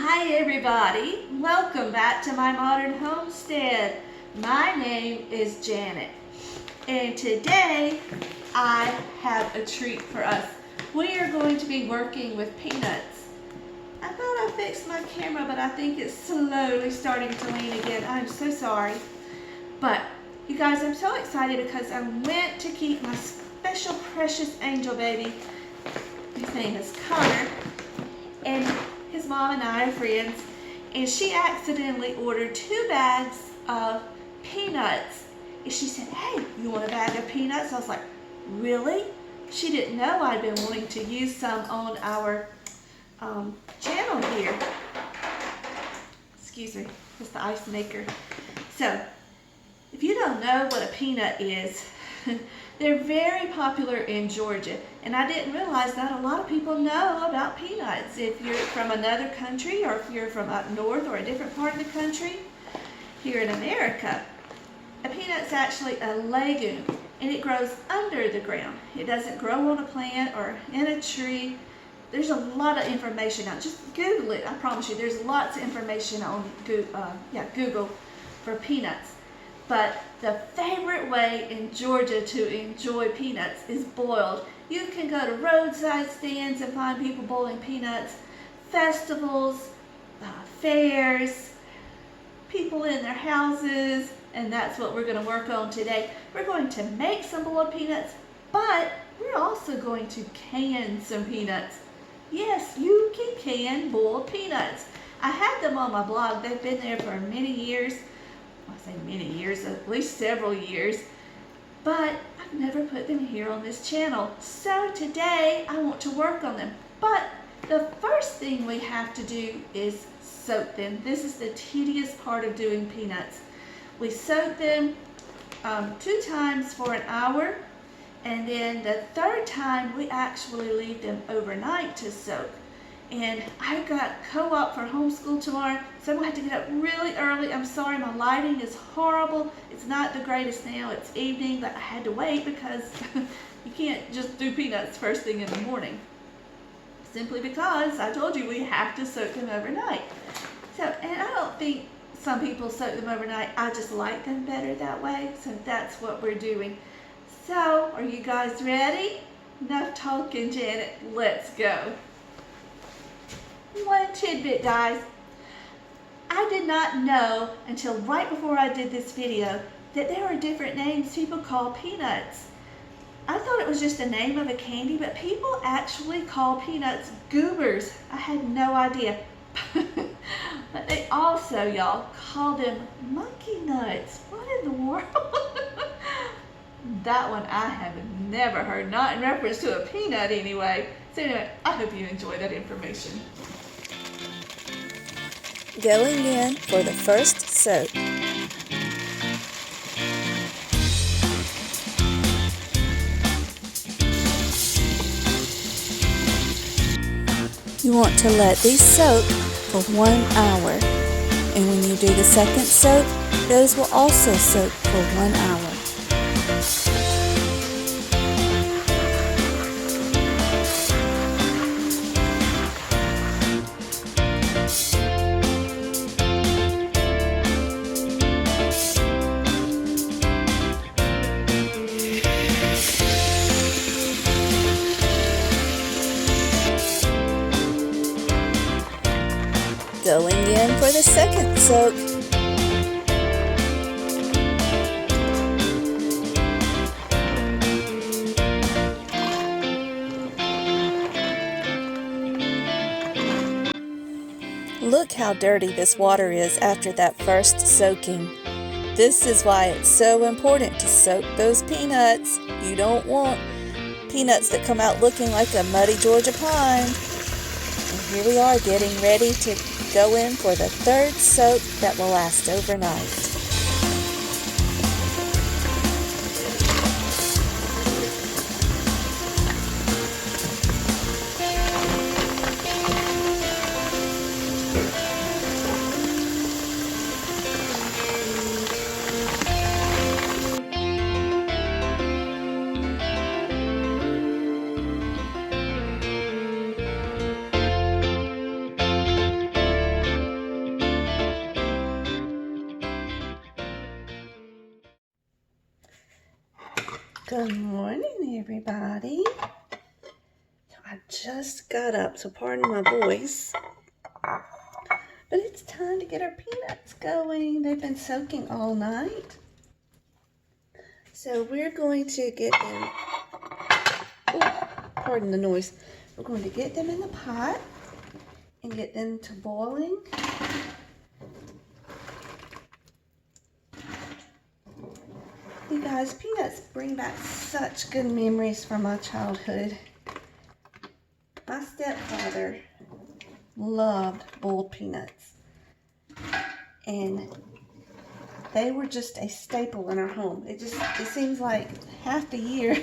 Hi everybody, welcome back to my modern homestead. My name is Janet and today I have a treat for us. We are going to be working with peanuts. I thought I fixed my camera, but I think it's slowly starting to lean again. I'm so sorry. But you guys, I'm so excited because I went to keep my special precious angel baby. His name is Connor, and his mom and I are friends, and she accidentally ordered 2 bags of peanuts. And she said, "Hey, you want a bag of peanuts?" I was like, "Really?" She didn't know I'd been wanting to use some on our channel here. Excuse me, it's the ice maker. So, if you don't know what a peanut is, they're very popular in Georgia, and I didn't realize that a lot of people know about peanuts. If you're from another country, or if you're from up north or a different part of the country, here in America, a peanut's actually a legume, and it grows under the ground. It doesn't grow on a plant or in a tree. There's a lot of information out. Just Google it. I promise you, there's lots of information on Google for peanuts. But the favorite way in Georgia to enjoy peanuts is boiled. You can go to roadside stands and find people boiling peanuts, festivals, fairs, people in their houses, and that's what we're going to work on today. We're going to make some boiled peanuts, but we're also going to can some peanuts. Yes, you can boiled peanuts. I had them on my blog. They've been there for many years. I say many years, at least several years, but I've never put them here on this channel. So today I want to work on them. But the first thing we have to do is soak them. This is the tedious part of doing peanuts. We soak them 2 times for an hour, and then the 3rd time we actually leave them overnight to soak. And I've got co-op for homeschool tomorrow, so I'm going to have to get up really early. I'm sorry, my lighting is horrible. It's not the greatest now. It's evening, but I had to wait because you can't just do peanuts first thing in the morning. Simply because I told you we have to soak them overnight. So, and I don't think some people soak them overnight. I just like them better that way, so that's what we're doing. So, are you guys ready? Enough talking, Janet. Let's go. One tidbit, guys. I did not know until right before I did this video that there are different names people call peanuts. I thought it was just the name of a candy, but people actually call peanuts goobers. I had no idea. But they also, y'all, call them monkey nuts. What in the world? That one I have never heard, not in reference to a peanut anyway. So anyway, I hope you enjoyed that information. Going in for the first soak. You want to let these soak for 1 hour, and when you do the second soak, those will also soak for 1 hour. Going in for the second soak. Look how dirty this water is after that first soaking. This is why it's so important to soak those peanuts. You don't want peanuts that come out looking like a muddy Georgia pine. And here we are getting ready to go in for the 3rd soak that will last overnight. Good morning, everybody. I just got up, so pardon my voice. But it's time to get our peanuts going. They've been soaking all night. So we're going to get them, pardon the noise. We're going to get them in the pot and get them to boiling. You guys, peanuts bring back such good memories from my childhood. My stepfather loved boiled peanuts, and they were just a staple in our home. It seems like half the year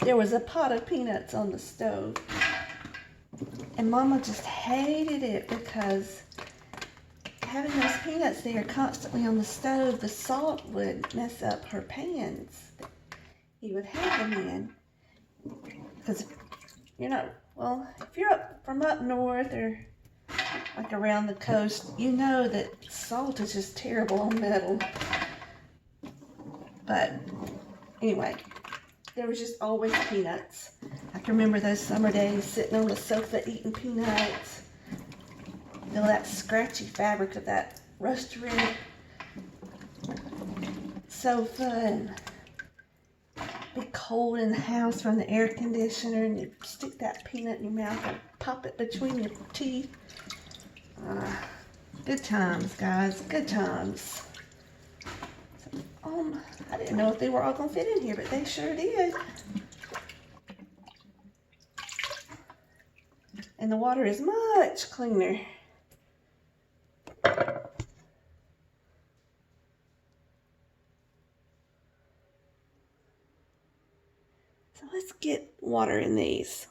there was a pot of peanuts on the stove. And Mama just hated it because having those peanuts there constantly on the stove, the salt would mess up her pans that he would have them in. Because, if you're from up north or like around the coast, you know that salt is just terrible on metal. But anyway, there was just always peanuts. I can remember those summer days sitting on the sofa eating peanuts. Feel that scratchy fabric of that roastery sofa, and be cold in the house from the air conditioner, and you stick that peanut in your mouth and pop it between your teeth. Good times, guys, good times. So, I didn't know if they were all gonna fit in here, but they sure did. And the water is much cleaner. So let's get water in these.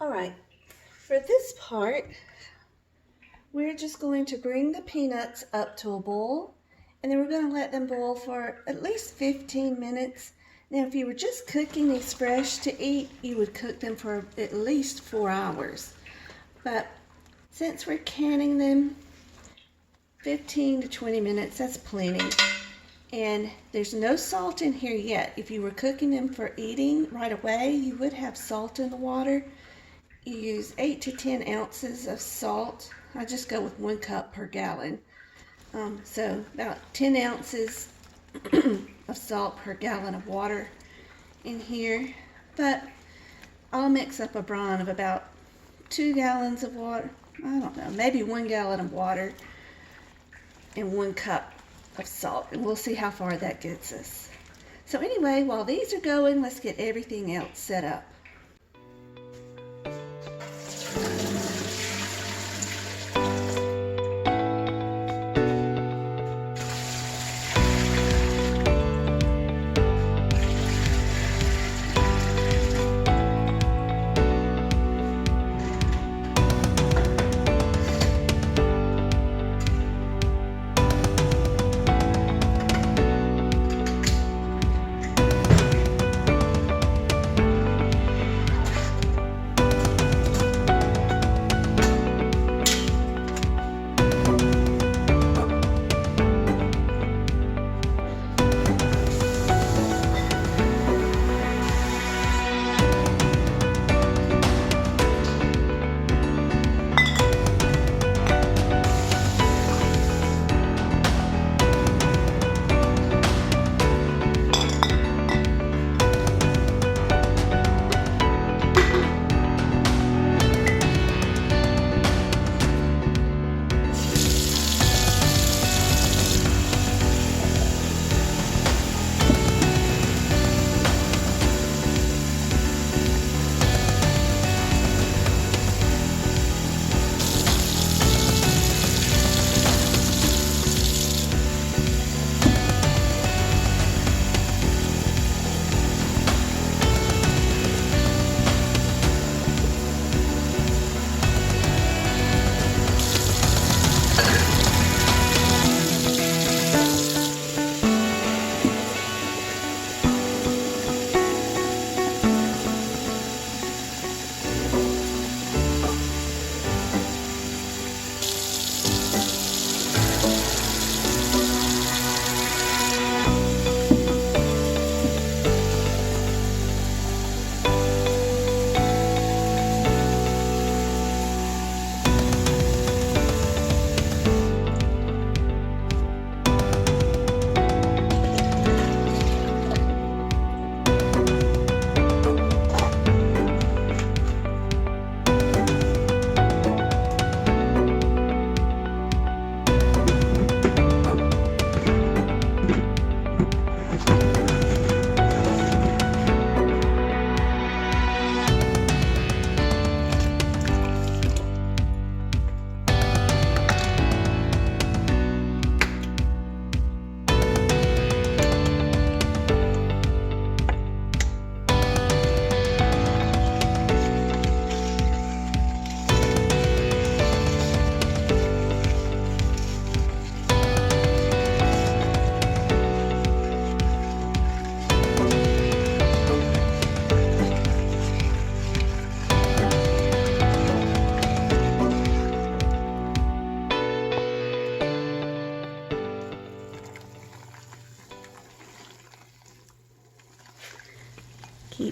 All right, for this part, we're just going to bring the peanuts up to a boil, and then we're going to let them boil for at least 15 minutes. Now, if you were just cooking these fresh to eat, you would cook them for at least 4 hours. But since we're canning them, 15 to 20 minutes, that's plenty. And there's no salt in here yet. If you were cooking them for eating right away, you would have salt in the water. You use 8 to 10 ounces of salt. I just go with 1 cup per gallon. So about 10 ounces of salt per gallon of water in here. But I'll mix up a brine of about 2 gallons of water. I don't know, maybe 1 gallon of water and 1 cup of salt. And we'll see how far that gets us. So anyway, while these are going, let's get everything else set up.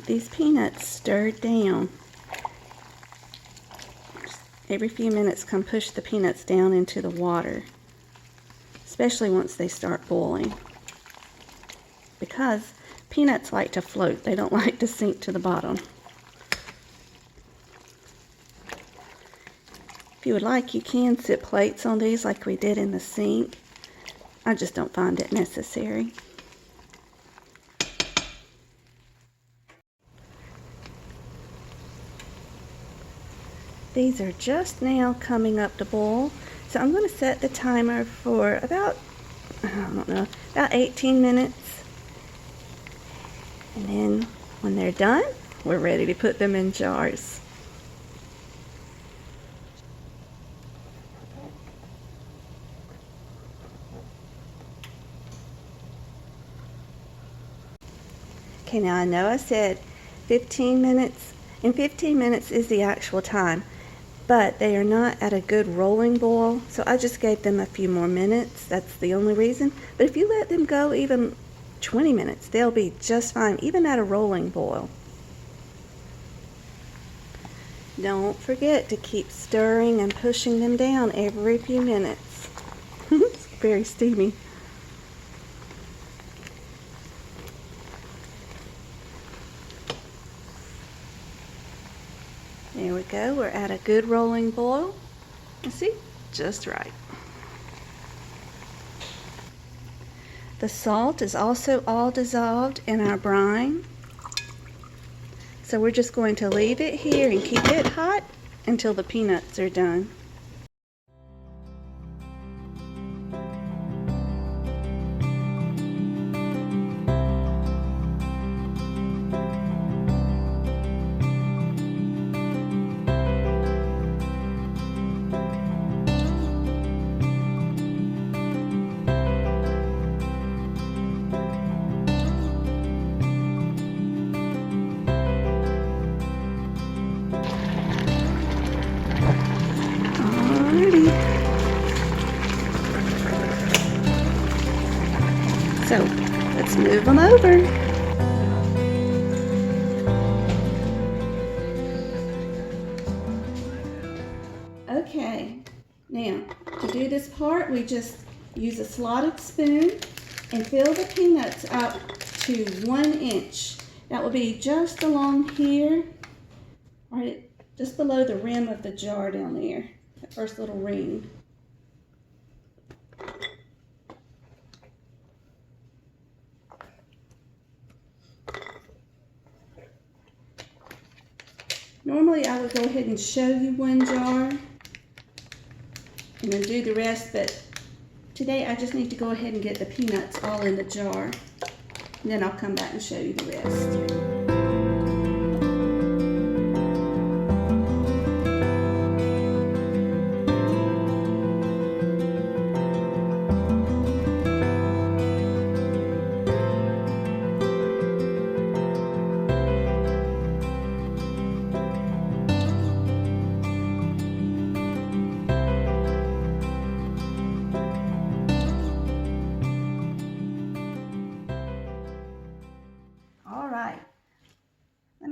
these peanuts stirred down. Every few minutes, come push the peanuts down into the water, especially once they start boiling, because peanuts like to float. They don't like to sink to the bottom. If you would like, you can sit plates on these like we did in the sink. I just don't find it necessary. These are just now coming up to boil, so I'm going to set the timer for about, I don't know, about 18 minutes. And then when they're done, we're ready to put them in jars. Okay, now I know I said 15 minutes, and 15 minutes is the actual time, but they are not at a good rolling boil, so I just gave them a few more minutes. That's the only reason. But if you let them go even 20 minutes, they'll be just fine, even at a rolling boil. Don't forget to keep stirring and pushing them down every few minutes. It's very steamy. There we go, we're at a good rolling boil. You see, just right. The salt is also all dissolved in our brine. So we're just going to leave it here and keep it hot until the peanuts are done. So let's move them over. Okay, now to do this part, we just use a slotted spoon and fill the peanuts up to 1 inch. That will be just along here, right just below the rim of the jar down there, that first little ring. Normally I would go ahead and show you 1 jar and then do the rest, but today I just need to go ahead and get the peanuts all in the jar, and then I'll come back and show you the rest.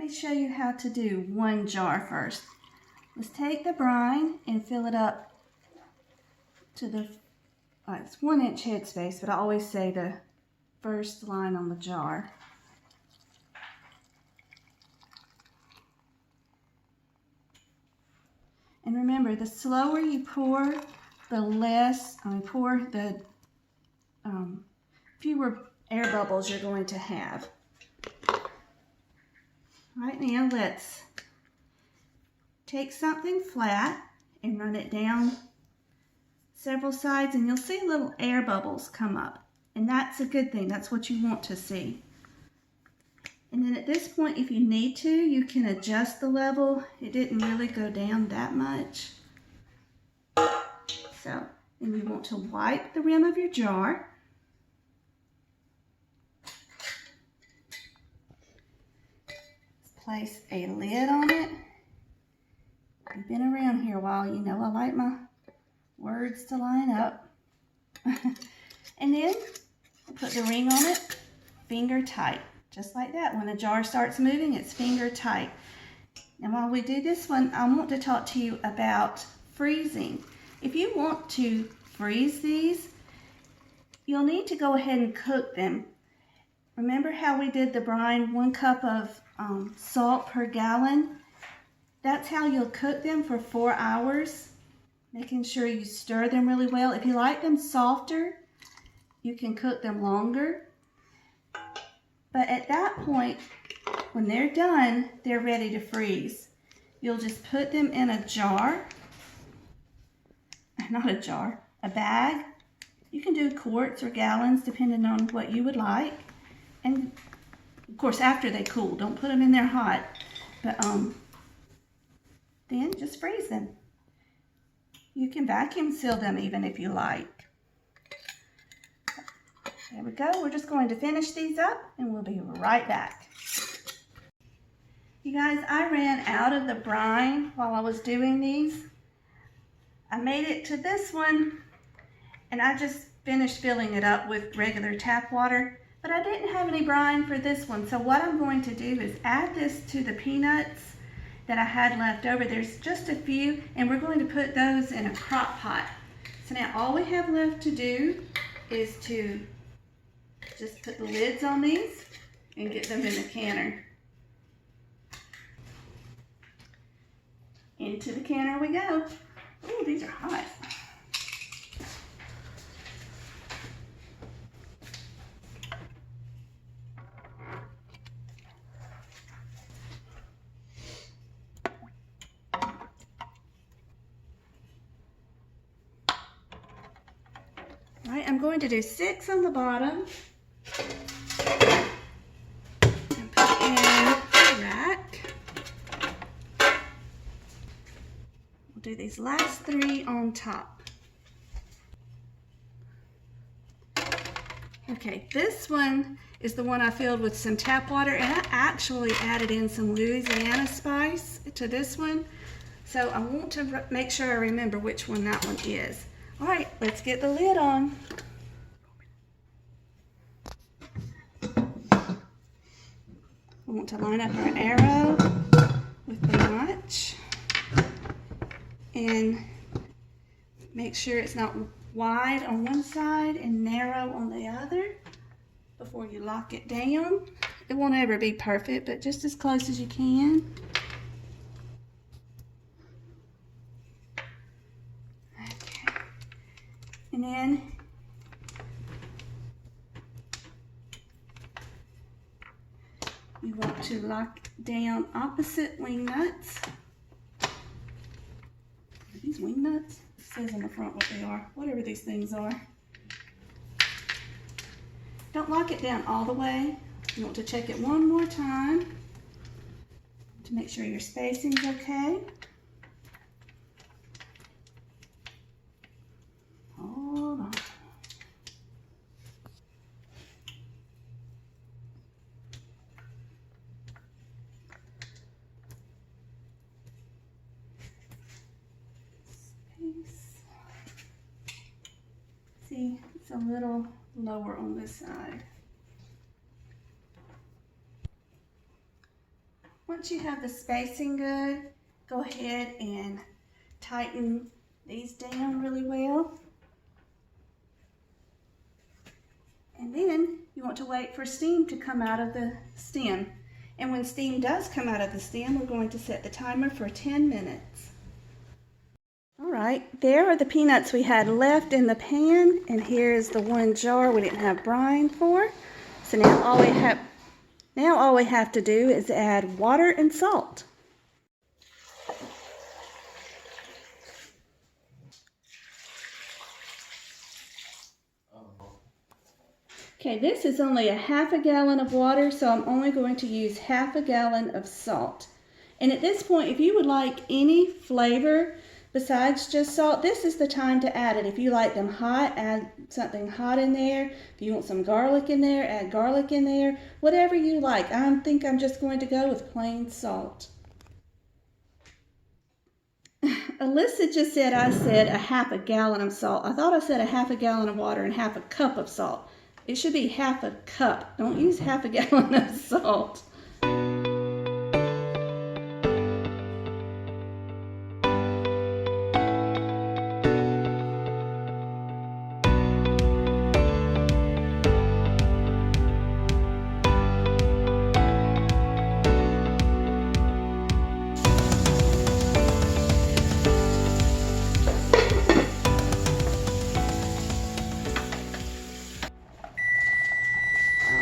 Show you how to do 1 jar first. Let's take the brine and fill it up to the, it's 1 inch headspace, but I always say the first line on the jar. And remember, the slower you pour, the less, fewer air bubbles you're going to have. Right now, let's take something flat and run it down several sides, and you'll see little air bubbles come up. And that's a good thing. That's what you want to see. And then at this point, if you need to, you can adjust the level. It didn't really go down that much. So, then you want to wipe the rim of your jar. Place a lid on it. If you've been around here a while, you know I like my words to line up. And then put the ring on it, finger tight. just like that. When the jar starts moving, it's finger tight. And while we do this one, I want to talk to you about freezing. If you want to freeze these, you'll need to go ahead and cook them. Remember how we did the brine, 1 cup of salt per gallon? That's how you'll cook them for 4 hours, making sure you stir them really well. If you like them softer, you can cook them longer. But at that point, when they're done, they're ready to freeze. You'll just put them in a jar, not a jar, a bag. You can do quarts or gallons depending on what you would like. And of course, after they cool, don't put them in there hot. But then just freeze them. You can vacuum seal them even if you like. There we go. We're just going to finish these up and we'll be right back. You guys, I ran out of the brine while I was doing these. I made it to this one and I just finished filling it up with regular tap water, but I didn't have any brine for this one. So what I'm going to do is add this to the peanuts that I had left over. There's just a few, and we're going to put those in a crock pot. So now all we have left to do is to just put the lids on these and get them in the canner. Into the canner we go. Ooh, these are hot. All right, I'm going to do 6 on the bottom and put in the rack. We'll do these last 3 on top. Okay, this one is the one I filled with some tap water, and I actually added in some Louisiana spice to this one. So I want to make sure I remember which one that one is. All right, let's get the lid on. We want to line up our arrow with the notch and make sure it's not wide on one side and narrow on the other before you lock it down. It won't ever be perfect, but just as close as you can. Okay. And then you want to lock down opposite wing nuts. Are these wing nuts? It says on the front what they are, whatever these things are. Don't lock it down all the way. You want to check it one more time to make sure your spacing's okay. Hold on. See, it's a little lower on this side. Once you have the spacing good, go ahead and tighten these down really well. And then you want to wait for steam to come out of the stem. And when steam does come out of the stem, we're going to set the timer for 10 minutes. All right, there are the peanuts we had left in the pan, and here is the one jar we didn't have brine for. So now all we have to do is add water and salt. Okay, this is only a half a gallon of water, so I'm only going to use half a gallon of salt. And at this point, if you would like any flavor besides just salt, this is the time to add it. If you like them hot, add something hot in there. If you want some garlic in there, add garlic in there. Whatever you like. I think I'm just going to go with plain salt. Alyssa just said I said a half a gallon of salt. I thought I said a half a gallon of water and half a cup of salt. It should be half a cup. Don't use half a gallon of salt.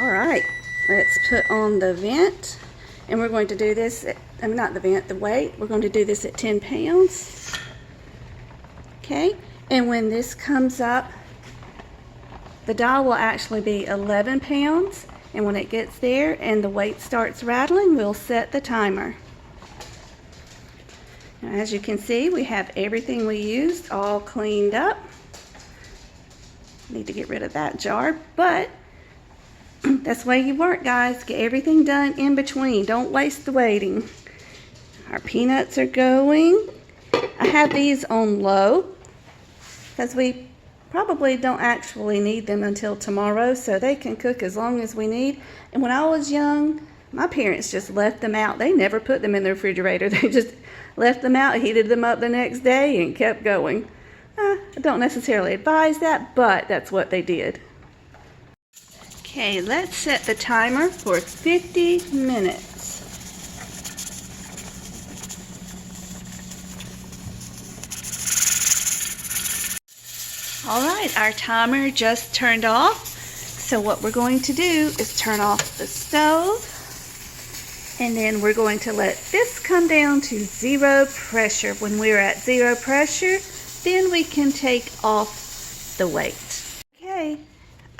Alright, let's put on the vent, and we're going to do this at, not the vent, the weight. We're going to do this at 10 pounds. Okay, and when this comes up, the dial will actually be 11 pounds, and when it gets there and the weight starts rattling, we'll set the timer. Now, as you can see, we have everything we used all cleaned up. Need to get rid of that jar, but that's the way you work, guys. Get everything done in between. Don't waste the waiting. Our peanuts are going. I have these on low because we probably don't actually need them until tomorrow, so they can cook as long as we need. And when I was young, my parents just left them out. They never put them in the refrigerator. They just left them out, heated them up the next day, and kept going. I don't necessarily advise that, but that's what they did. Okay, let's set the timer for 50 minutes. All right, our timer just turned off. So what we're going to do is turn off the stove, and then we're going to let this come down to 0 pressure. When we're at 0 pressure, then we can take off the weight. Okay.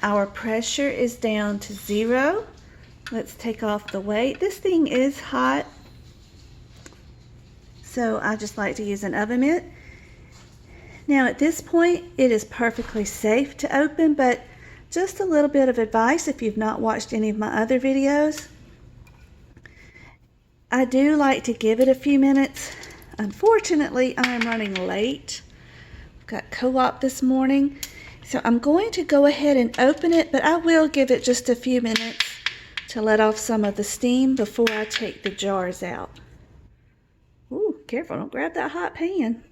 Our pressure is down to 0. Let's take off the weight. This thing is hot, so I just like to use an oven mitt. Now at this point, it is perfectly safe to open, but just a little bit of advice if you've not watched any of my other videos. I do like to give it a few minutes. Unfortunately, I am running late. I've got co-op this morning. So I'm going to go ahead and open it, but I will give it just a few minutes to let off some of the steam before I take the jars out. Ooh, careful, don't grab that hot pan.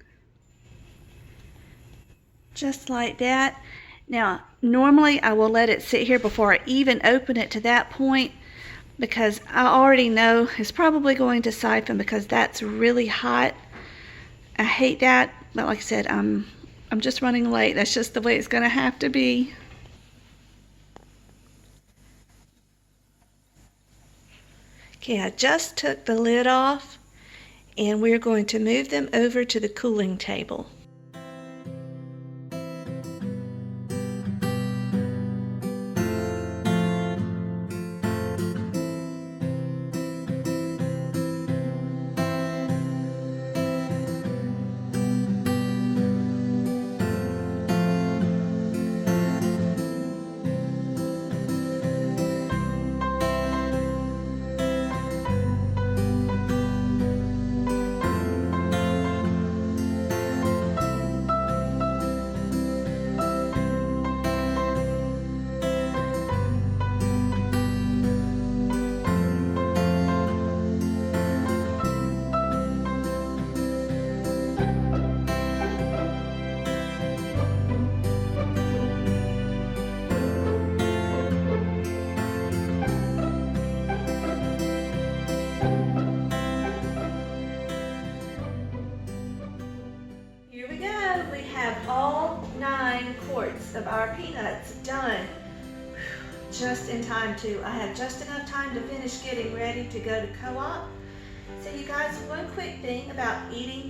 Just like that. Now, normally I will let it sit here before I even open it to that point, because I already know it's probably going to siphon because that's really hot. I hate that, but like I said, I'm just running late. That's just the way it's going to have to be. Okay, I just took the lid off, and we're going to move them over to the cooling table. Of our peanuts done just in time too. I had just enough time to finish getting ready to go to co-op. So you guys, one quick thing about eating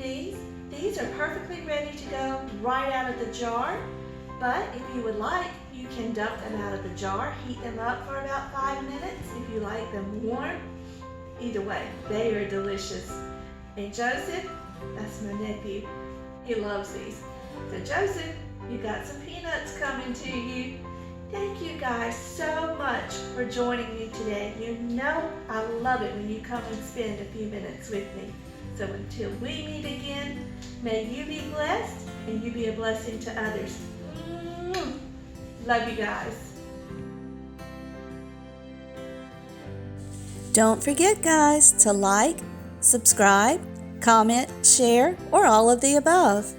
these are perfectly ready to go right out of the jar, but if you would like, you can dump them out of the jar, heat them up for about 5 minutes if you like them warm. Either way, they are delicious. And Joseph, that's my nephew, he loves these. So Joseph, you got some peanuts coming to you. Thank you guys so much for joining me today. You know I love it when you come and spend a few minutes with me. So until we meet again, may you be blessed and you be a blessing to others. Love you guys. Don't forget, guys, to like, subscribe, comment, share, or all of the above.